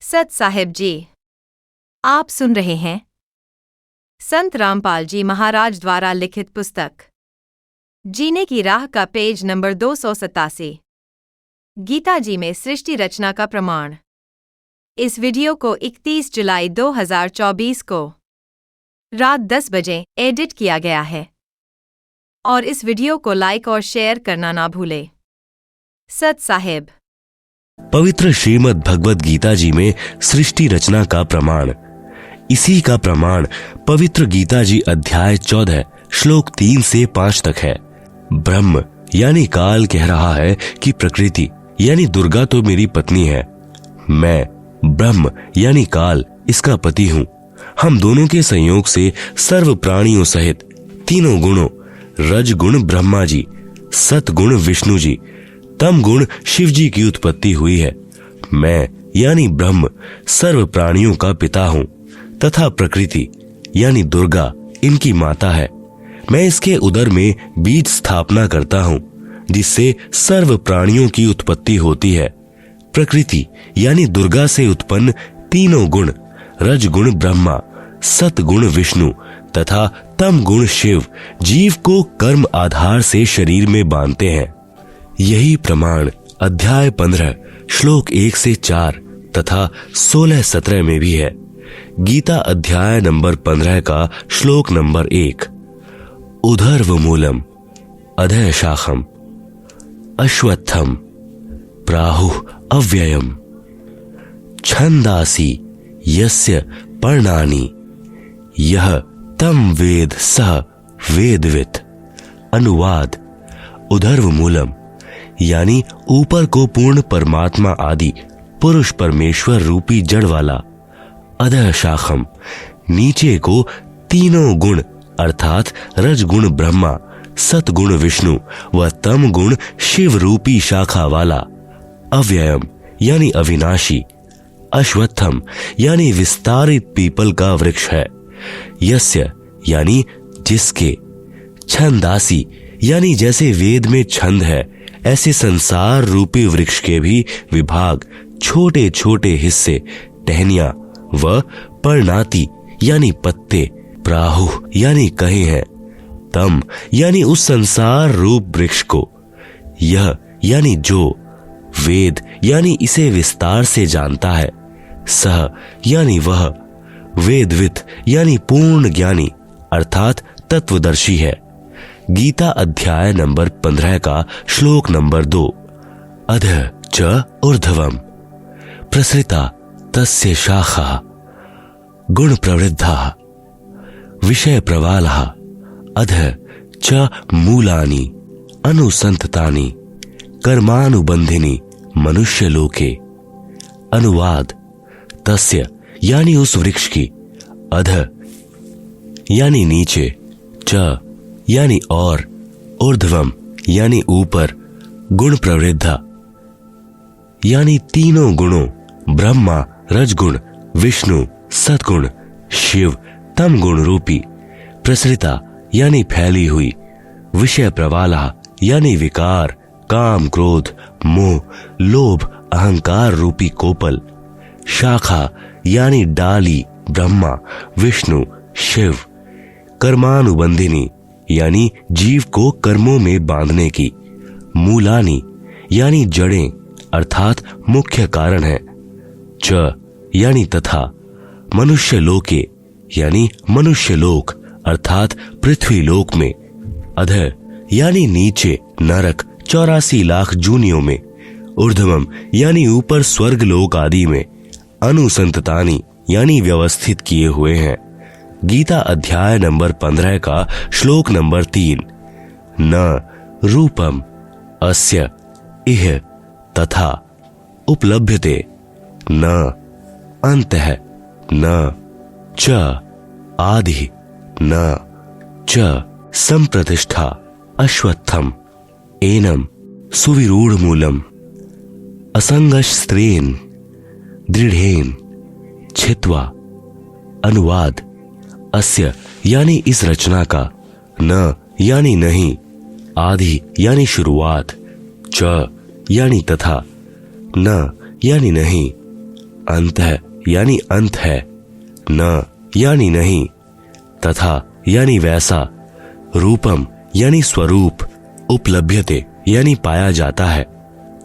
सत साहिब जी, आप सुन रहे हैं संत रामपाल जी महाराज द्वारा लिखित पुस्तक जीने की राह का पेज नंबर 287, गीता जी में सृष्टि रचना का प्रमाण। इस वीडियो को 31 जुलाई 2024 को रात 10 बजे एडिट किया गया है और इस वीडियो को लाइक और शेयर करना ना भूलें। सत साहिब। पवित्र श्रीमद् भगवद गीता जी में सृष्टि रचना का प्रमाण। इसी का प्रमाण पवित्र गीता जी अध्याय 14 श्लोक 3 से 5 तक है। ब्रह्म यानी काल कह रहा है कि प्रकृति यानी दुर्गा तो मेरी पत्नी है, मैं ब्रह्म यानी काल इसका पति हूँ। हम दोनों के संयोग से सर्व प्राणियों सहित तीनों गुणों रज गुण ब्रह्मा जी, सत गुण विष्णु जी, तम गुण शिव जी की उत्पत्ति हुई है। मैं यानी ब्रह्म सर्व प्राणियों का पिता हूँ तथा प्रकृति यानी दुर्गा इनकी माता है। मैं इसके उदर में बीज स्थापना करता हूँ जिससे सर्व प्राणियों की उत्पत्ति होती है। प्रकृति यानी दुर्गा से उत्पन्न तीनों गुण रज गुण ब्रह्मा, सत गुण विष्णु तथा तम गुण शिव जीव को कर्म आधार से शरीर में बांधते हैं। यही प्रमाण अध्याय 15 श्लोक 1 से 4 तथा 16-17 में भी है। गीता अध्याय नंबर 15 का श्लोक नंबर 1। उधर्वमूलम अधः शाखम अश्वत्थम प्राहुः अव्ययम छंदासी यस्य पर्णानि यह तम वेद सह वेदवित्। अनुवाद। उधर्वमूलम यानी ऊपर को पूर्ण परमात्मा आदि पुरुष परमेश्वर रूपी जड़ वाला, अधः शाखम नीचे को तीनों गुण अर्थात रज गुण ब्रह्मा, सत गुण विष्णु व तम गुण शिव रूपी शाखा वाला, अव्ययम यानी अविनाशी, अश्वत्थम यानी विस्तारित पीपल का वृक्ष है, यस्य यानी जिसके, छंदासी यानी जैसे वेद में छंद है ऐसे संसार रूपी वृक्ष के भी विभाग छोटे छोटे हिस्से टहनियां व पर्णाति यानी पत्ते, प्राहु यानी कहे हैं, तम यानी उस संसार रूप वृक्ष को, यह यानी जो, वेद यानी इसे विस्तार से जानता है, सह यानी वह, वेदवित् यानी पूर्ण ज्ञानी अर्थात तत्वदर्शी है। गीता अध्याय नंबर 15 का श्लोक नंबर 2। अधः च ऊर्ध्वम प्रसृता तस्य शाखा गुण प्रवृद्धा विषय प्रवालः अधः च मूलानि अनुसंततानि कर्मानुबंधिनी मनुष्य लोके। अनुवाद। तस्य यानी उस वृक्ष की, अधः यानी नीचे, च यानी और, ऊर्ध्वम यानी ऊपर, गुण प्रवृद्धा यानी तीनों गुणों ब्रह्मा रजगुण विष्णु सतगुण शिव तम गुण रूपी, प्रसृता यानी फैली हुई, विषय प्रवाला यानी विकार काम क्रोध मोह लोभ अहंकार रूपी कोपल, शाखा यानी डाली ब्रह्मा विष्णु शिव, कर्मानुबंधिनी यानी जीव को कर्मों में बांधने की, मूलानी यानी जड़ें अर्थात मुख्य कारण है, च यानी तथा, मनुष्य लोके यानी मनुष्य लोक अर्थात पृथ्वी लोक में, अधः यानी नीचे नरक 84 लाख जूनियों में, ऊर्ध्वम यानी ऊपर स्वर्ग लोक आदि में, अनुसंततानि यानी व्यवस्थित किए हुए हैं। गीता अध्याय नंबर 15 का श्लोक नंबर 3। न रूपम अस्य इह तथा उपलभ्यते न अंतः न च आदि न च संप्रतिष्ठा अश्वत्थम एनम सुविरूढ़ मूलम असंगस्त्रेन दृढ़ेन छित्वा। अनुवाद। अस्य यानी इस रचना का, न यानी नहीं, आदि यानी शुरुआत, च यानी तथा, न यानी नहीं, अंतः यानी अंत है, न यानी नहीं, तथा यानी वैसा, रूपम यानी स्वरूप, उपलभ्यते यानी पाया जाता है,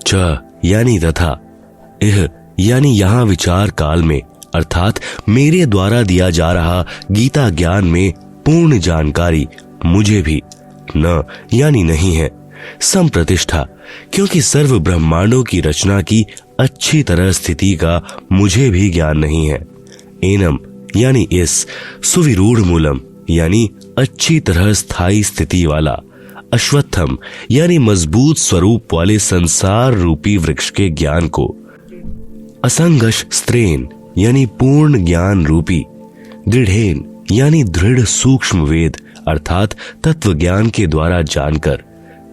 च यानी तथा, इह यानी यहां विचार काल में अर्थात मेरे द्वारा दिया जा रहा गीता ज्ञान में पूर्ण जानकारी मुझे भी, न यानी नहीं है, संप्रतिष्ठा क्योंकि सर्व ब्रह्मांडों की रचना की अच्छी तरह स्थिति का मुझे भी ज्ञान नहीं है, एनम यानी इस, सुविरूढ़ मूलम यानी अच्छी तरह स्थायी स्थिति वाला, अश्वत्थम यानी मजबूत स्वरूप वाले संसार रूपी वृक्ष के ज्ञान को, असंगश स्त्रेन यानी पूर्ण ज्ञान रूपी, दृढ़ेन यानी दृढ़ सूक्ष्म वेद अर्थात तत्व ज्ञान के द्वारा जानकर,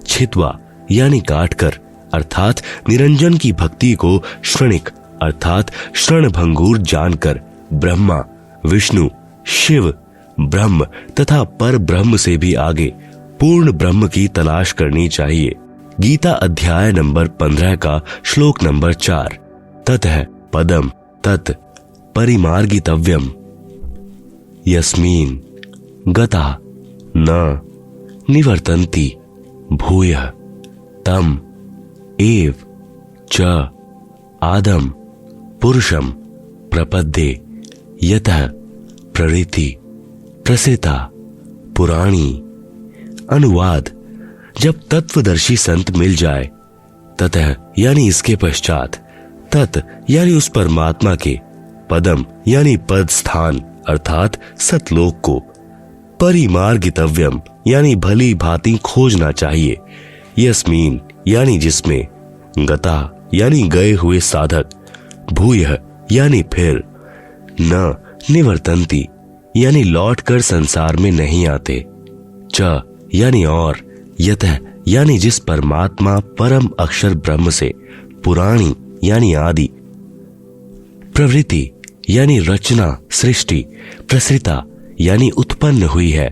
छित्वा यानी काटकर अर्थात निरंजन की भक्ति को श्रणिक अर्थात श्रण भंगूर जानकर, ब्रह्मा, विष्णु, शिव, ब्रह्म तथा पर ब्रह्म से भी आगे पूर्ण ब्रह्म की तलाश करनी चाहिए। गीता अध्याय नंबर 15 का श्लोक नंबर 4, ततः पदम तत् परिमार्गितव्यम यस्मिन् गता न निवर्तन्ति भूयः तम एव च आदम पुरुषम प्रपद्ये यतः प्रवृत्ति प्रसृता पुराणी। अनुवाद, जब तत्वदर्शी संत मिल जाए, ततः यानी इसके पश्चात, तत् यानी उस परमात्मा के, पदम यानी पद स्थान अर्थात सतलोक को, परिमार्गितव्यम यानी भली भांति खोजना चाहिए, यस्मीन यानी जिसमें, गता यानी गए हुए साधक, भूयः यानी फिर, न निवर्तन्ति यानी लौटकर संसार में नहीं आते, च यानी और, यतः यानी जिस परमात्मा परम अक्षर ब्रह्म से, पुराणी यानी आदि, प्रवृत्ति यानी रचना सृष्टि, प्रसृता यानी उत्पन्न हुई है,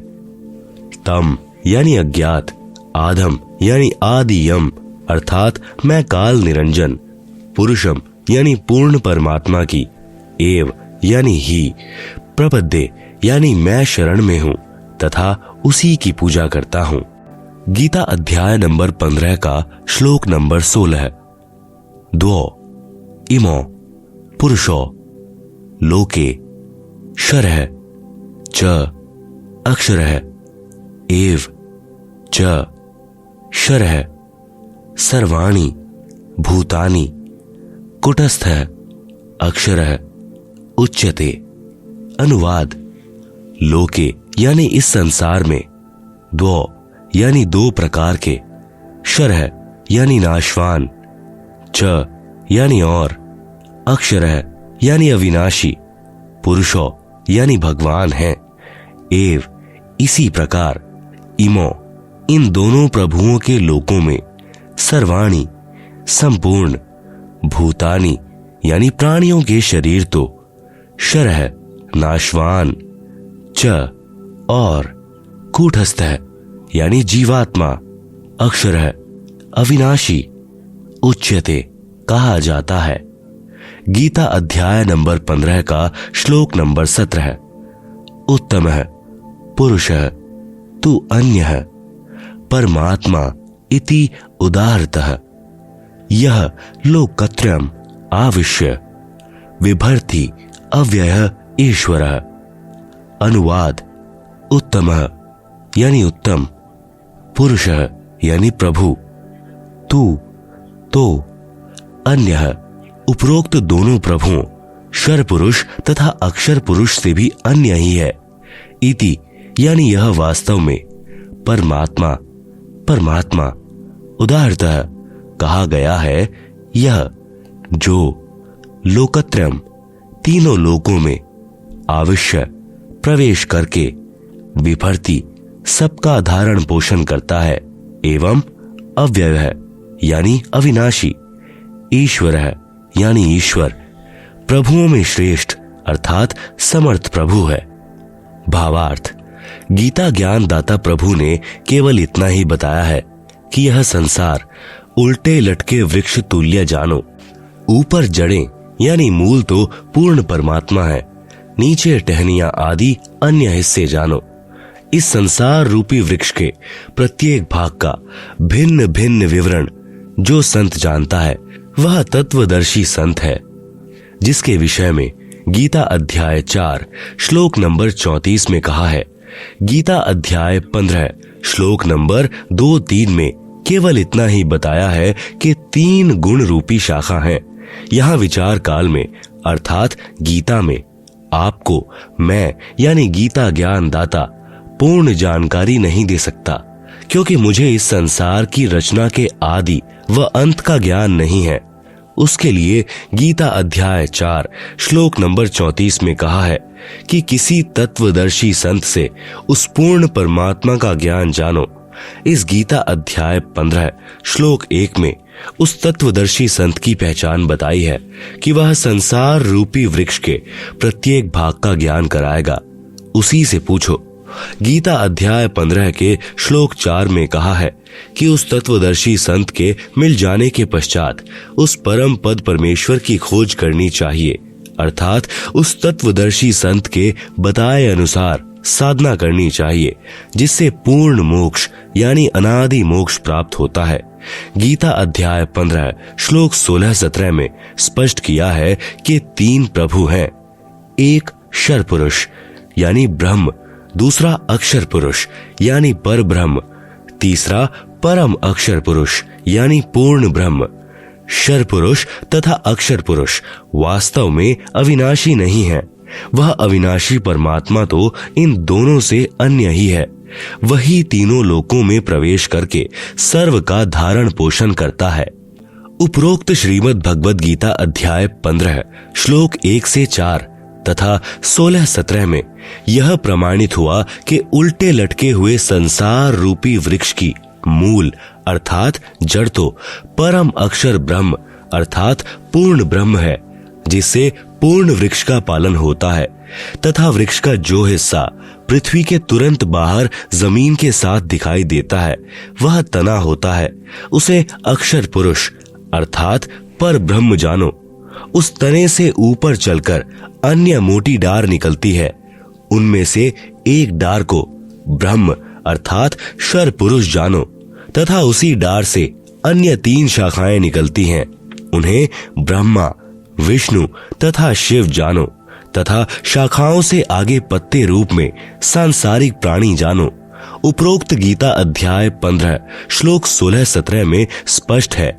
तम यानी अज्ञात, आधम यानी आदियम अर्थात मैं काल निरंजन, पुरुषम यानी पूर्ण परमात्मा की, एव यानी ही, प्रपद्ये यानी मैं शरण में हूं तथा उसी की पूजा करता हूं। गीता अध्याय नंबर 15 का श्लोक नंबर 16, द्वौ इमो पुरुषो लोके शरः च अक्षरः एव च शरः सर्वाणि भूतानि कुटस्थः अक्षरः उच्यते। अनुवाद, लोके यानी इस संसार में, द्वौ यानी दो प्रकार के, शरः यानी नाशवान, च यानी और, अक्षरः यानी अविनाशी, पुरुषो यानी भगवान है, एव इसी प्रकार, इमो इन दोनों प्रभुओं के लोकों में, सर्वाणी संपूर्ण, भूतानि यानी प्राणियों के शरीर तो, शरः नाशवान, च और, कूटस्थः यानी जीवात्मा, अक्षरः अविनाशी, उच्यते कहा जाता है। गीता अध्याय नंबर 15 का श्लोक नंबर 17, उत्तमः पुरुषः तु अन्यः परमात्मा इति उदाहरतः यह लोकत्रयम् आविश्य विभर्ति अव्ययः ईश्वरः। अनुवाद, उत्तमः यानी उत्तम, पुरुषः यानी प्रभु, तू तो, अन्यः उपरोक्त दोनों प्रभुओं शर पुरुष तथा अक्षर पुरुष से भी अन्य ही है, इति यानी यह वास्तव में, परमात्मा परमात्मा उदाहरतः कहा गया है, यह जो लोकत्रयम् तीनों लोकों में, आविश्य प्रवेश करके, विभर्ति सबका धारण पोषण करता है, एवं अव्ययः यानी अविनाशी, ईश्वरः यानी ईश्वर, प्रभुओं में श्रेष्ठ अर्थात समर्थ प्रभु है। भावार्थ, गीता ज्ञान दाता प्रभु ने केवल इतना ही बताया है कि यह संसार उल्टे लटके वृक्ष तुल्य जानो, ऊपर जड़ें यानी मूल तो पूर्ण परमात्मा है, नीचे टहनियां आदि अन्य हिस्से जानो। इस संसार रूपी वृक्ष के प्रत्येक भाग का भिन्न भिन्न विवरण जो संत जानता है वह तत्वदर्शी संत है, जिसके विषय में गीता अध्याय 4 श्लोक नंबर 34 में कहा है। गीता अध्याय 15 श्लोक नंबर 2-3 में केवल इतना ही बताया है कि 3 गुण रूपी शाखा हैं। यहाँ विचार काल में अर्थात गीता में आपको मैं यानी गीता ज्ञान दाता पूर्ण जानकारी नहीं दे सकता, क्योंकि मुझे इस संसार की रचना के आदि व अंत का ज्ञान नहीं है। उसके लिए गीता अध्याय 4 श्लोक नंबर 34 में कहा है कि किसी तत्वदर्शी संत से उस पूर्ण परमात्मा का ज्ञान जानो। इस गीता अध्याय 15 श्लोक 1 में उस तत्वदर्शी संत की पहचान बताई है कि वह संसार रूपी वृक्ष के प्रत्येक भाग का ज्ञान कराएगा। उसी से पूछो। गीता अध्याय 15 के श्लोक 4 में कहा है कि उस तत्वदर्शी संत के मिल जाने के पश्चात उस परम पद परमेश्वर की खोज करनी चाहिए, अर्थात उस तत्वदर्शी संत के बताए अनुसार साधना करनी चाहिए, जिससे पूर्ण मोक्ष यानी अनादि मोक्ष प्राप्त होता है। गीता अध्याय 15 श्लोक 16-17 में स्पष्ट किया है कि 3 प्रभु हैं, एक क्षर पुरुष यानी ब्रह्म, दूसरा अक्षर पुरुष यानी पर ब्रह्म, तीसरा परम अक्षर पुरुष यानी पूर्ण ब्रह्म। क्षर पुरुष तथा अक्षर पुरुष वास्तव में अविनाशी नहीं है, वह अविनाशी परमात्मा तो इन दोनों से अन्य ही है। वही तीनों लोकों में प्रवेश करके सर्व का धारण पोषण करता है। उपरोक्त श्रीमद् भगवद गीता अध्याय 15 श्लोक 1 से 4 तथा 16-17 में यह प्रमाणित हुआ कि उल्टे लटके हुए संसार रूपी वृक्ष की मूल अर्थात जड़ तो परम अक्षर ब्रह्म अर्थात पूर्ण ब्रह्म है, जिससे पूर्ण वृक्ष का पालन होता है, तथा वृक्ष का जो हिस्सा पृथ्वी के तुरंत बाहर जमीन के साथ दिखाई देता है वह तना होता है, उसे अक्षर पुरुष अर्थात पर ब्रह्म जानो। उस तने से ऊपर चलकर अन्य मोटी डार निकलती है, उनमें से एक डार को ब्रह्म अर्थात क्षर पुरुष जानो, तथा उसी डार से अन्य 3 शाखाएं निकलती हैं, उन्हें ब्रह्मा, विष्णु तथा शिव जानो, तथा शाखाओं से आगे पत्ते रूप में सांसारिक प्राणी जानो। उपरोक्त गीता अध्याय 15 श्लोक 16-17 में स्पष्ट है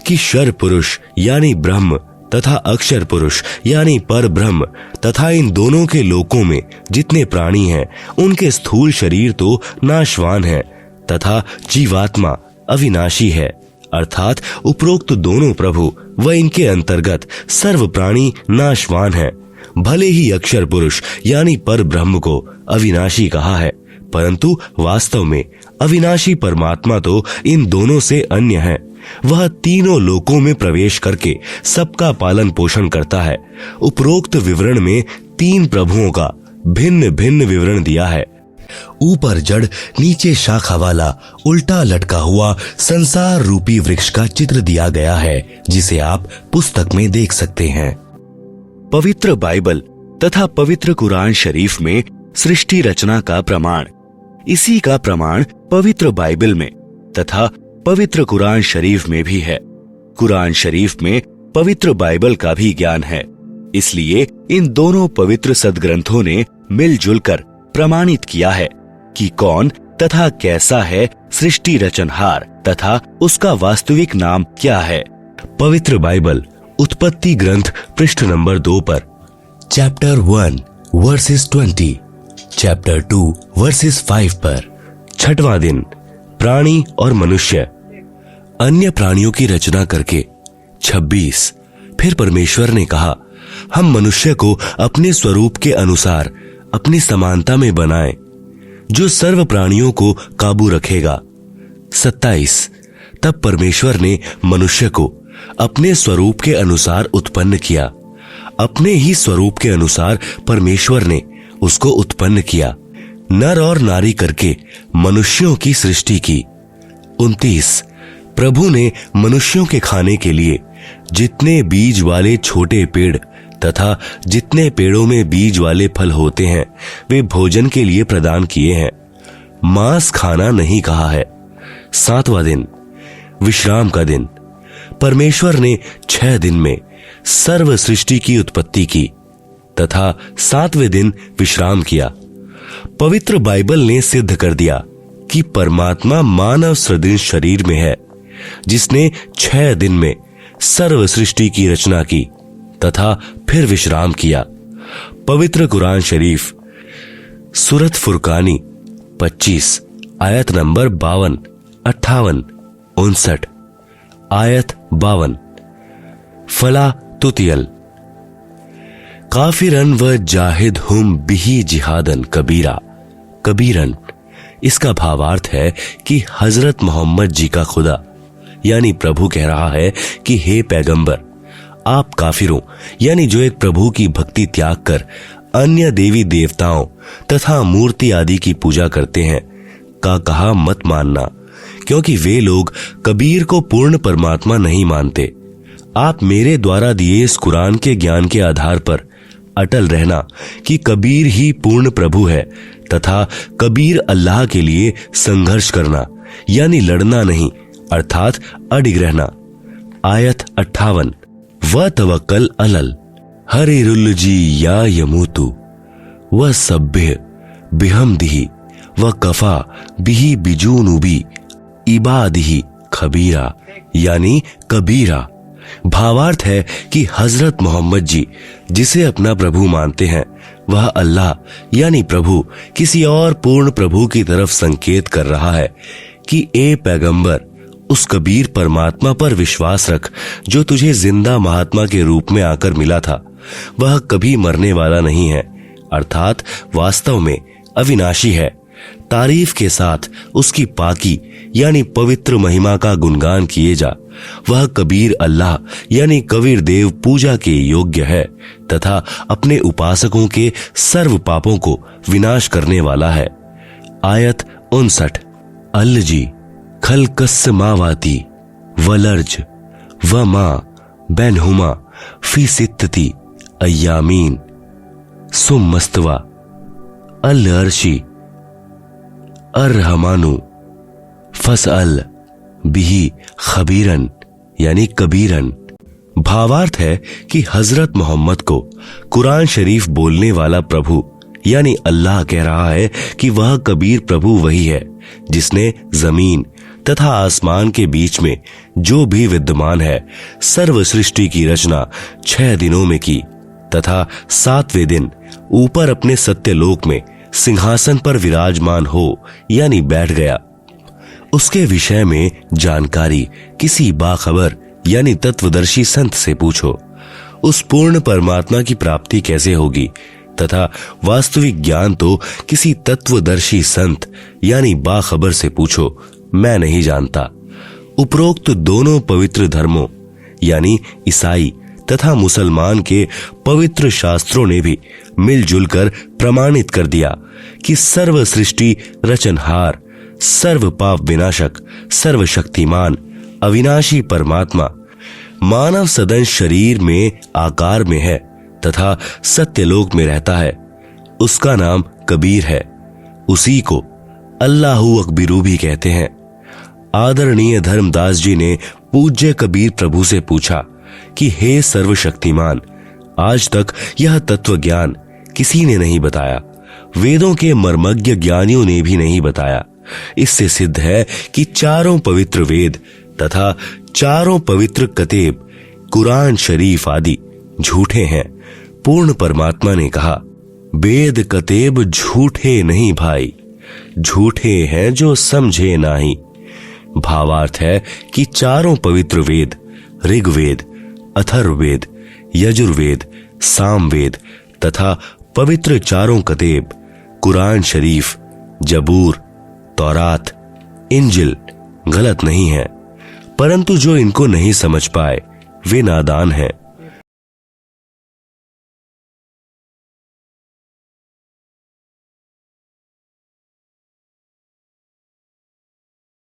कि क्षर पुरुष यानी ब्रह्म तथा अक्षर पुरुष यानी पर ब्रह्म तथा इन दोनों के लोकों में जितने प्राणी हैं उनके स्थूल शरीर तो नाशवान है तथा जीवात्मा अविनाशी है, अर्थात उपरोक्त दोनों प्रभु व इनके अंतर्गत सर्व प्राणी नाशवान है। भले ही अक्षर पुरुष यानी पर ब्रह्म को अविनाशी कहा है, परंतु वास्तव में अविनाशी परमात्मा तो इन दोनों से अन्य है। वह तीनों लोकों में प्रवेश करके सबका पालन पोषण करता है। उपरोक्त विवरण में 3 प्रभुओं का भिन्न भिन्न विवरण दिया है। ऊपर जड़ नीचे शाखा वाला उल्टा लटका हुआ संसार रूपी वृक्ष का चित्र दिया गया है, जिसे आप पुस्तक में देख सकते हैं। पवित्र बाइबल तथा पवित्र कुरान शरीफ में सृष्टि रचना का प्रमाण, इसी का प्रमाण पवित्र बाइबल में तथा पवित्र कुरान शरीफ में भी है। कुरान शरीफ में पवित्र बाइबल का भी ज्ञान है, इसलिए इन दोनों पवित्र सदग्रंथों ने मिलजुल कर प्रमाणित किया है कि कौन तथा कैसा है सृष्टि रचनहार तथा उसका वास्तविक नाम क्या है। पवित्र बाइबल उत्पत्ति ग्रंथ पृष्ठ नंबर 2 पर चैप्टर 1 वर्सेस 20, चैप्टर 2 वर्सेस 5 पर 6वां दिन प्राणी और मनुष्य। अन्य प्राणियों की रचना करके 26 फिर परमेश्वर ने कहा, हम मनुष्य को अपने स्वरूप के अनुसार अपनी समानता में बनाएं, जो सर्व प्राणियों को काबू रखेगा। 27 तब परमेश्वर ने मनुष्य को अपने स्वरूप के अनुसार उत्पन्न किया, अपने ही स्वरूप के अनुसार परमेश्वर ने उसको उत्पन्न किया, नर और नारी करके मनुष्यों की सृष्टि की। 29 प्रभु ने मनुष्यों के खाने के लिए जितने बीज वाले छोटे पेड़ तथा जितने पेड़ों में बीज वाले फल होते हैं वे भोजन के लिए प्रदान किए हैं। मांस खाना नहीं कहा है। 7वां दिन विश्राम का दिन। परमेश्वर ने 6 दिन में सर्व सृष्टि की उत्पत्ति की तथा 7वें दिन विश्राम किया। पवित्र बाइबल ने सिद्ध कर दिया कि परमात्मा मानव सदृश शरीर में है, जिसने 6 दिन में सर्व सृष्टि की रचना की तथा फिर विश्राम किया। पवित्र कुरान शरीफ सूरत फुरकानी 25 आयत नंबर 52, 58, 59, आयत 52। फला तुतियल काफिरन व जाहिद हुम बिही जिहादन कबीरा। कबीरन इसका भावार्थ है कि हजरत मोहम्मद जी का खुदा यानी प्रभु कह रहा है कि हे पैगंबर, आप काफिरों यानी जो एक प्रभु की भक्ति त्याग कर अन्य देवी देवताओं तथा मूर्ति आदि की पूजा करते हैं का कहा मत मानना, क्योंकि वे लोग कबीर को पूर्ण परमात्मा नहीं मानते। आप मेरे द्वारा दिए इस कुरान के ज्ञान के आधार पर अटल रहना कि कबीर ही पूर्ण प्रभु है तथा कबीर अल्लाह के लिए संघर्ष करना यानी लड़ना नहीं अर्थात अडिग रहना। आयत 58। व तवक्कल अलल हरिरुल्जी या यमूतु व सब्बिह बिहमदिही व कफा बिही बिजूनुबी इबादिही खबीरा यानी कबीरा। भावार्थ है कि हजरत मोहम्मद जी जिसे अपना प्रभु मानते हैं वह अल्लाह यानी प्रभु किसी और पूर्ण प्रभु की तरफ संकेत कर रहा है कि ए पैगंबर, उस कबीर परमात्मा पर विश्वास रख जो तुझे जिंदा महात्मा के रूप में आकर मिला था। वह कभी मरने वाला नहीं है अर्थात वास्तव में अविनाशी है। तारीफ के साथ उसकी पाकी यानी पवित्र महिमा का गुणगान किए जा। वह कबीर अल्लाह यानी कबीर देव पूजा के योग्य है तथा अपने उपासकों के सर्व पापों को विनाश करने वाला है। आयत 59। अल्लजी खलकस मावाती वलर्ज व माँ बैनहुमा फी सित्तती अय्यामीन सुमस्तवा अल अर्शी अर्रहमानु फसअल बिही खबीरन यानी कबीरन। भावार्थ है कि हजरत मोहम्मद को कुरान शरीफ बोलने वाला प्रभु यानी अल्लाह कह रहा है कि वह कबीर प्रभु वही है जिसने जमीन तथा आसमान के बीच में जो भी विद्यमान है सर्व सृष्टि की रचना 6 दिनों में की तथा 7वें दिन ऊपर अपने सत्यलोक में सिंहासन पर विराजमान हो यानी बैठ गया। उसके विषय में जानकारी किसी बाखबर यानी तत्वदर्शी संत से पूछो। उस पूर्ण परमात्मा की प्राप्ति कैसे होगी तथा वास्तविक ज्ञान तो किसी तत्वदर्शी संत यानी बाखबर से पूछो, मैं नहीं जानता। उपरोक्त दोनों पवित्र धर्मों यानी ईसाई तथा मुसलमान के पवित्र शास्त्रों ने भी मिलजुल कर प्रमाणित कर दिया कि सर्व सृष्टि रचनहार, सर्व पाप विनाशक, सर्वशक्तिमान, अविनाशी परमात्मा मानव सदन शरीर में आकार में है तथा सत्यलोक में रहता है। उसका नाम कबीर है। उसी को अल्लाहु अकबिरू भी कहते हैं। आदरणीय धर्मदास जी ने पूज्य कबीर प्रभु से पूछा कि हे सर्वशक्तिमान, आज तक यह तत्व ज्ञान किसी ने नहीं बताया, वेदों के मर्मज्ञ ज्ञानियों ने भी नहीं बताया। इससे सिद्ध है कि चारों पवित्र वेद तथा चारों पवित्र कतेब कुरान शरीफ आदि झूठे हैं। पूर्ण परमात्मा ने कहा, वेद कतेब झूठे नहीं भाई, झूठे हैं जो समझे नाही। भावार्थ है कि चारों पवित्र वेद ऋग्वेद, अथर्ववेद, यजुर्वेद, सामवेद तथा पवित्र चारों कतेब कुरान शरीफ, जबूर, तौरात, इंजिल गलत नहीं है, परंतु जो इनको नहीं समझ पाए वे नादान हैं।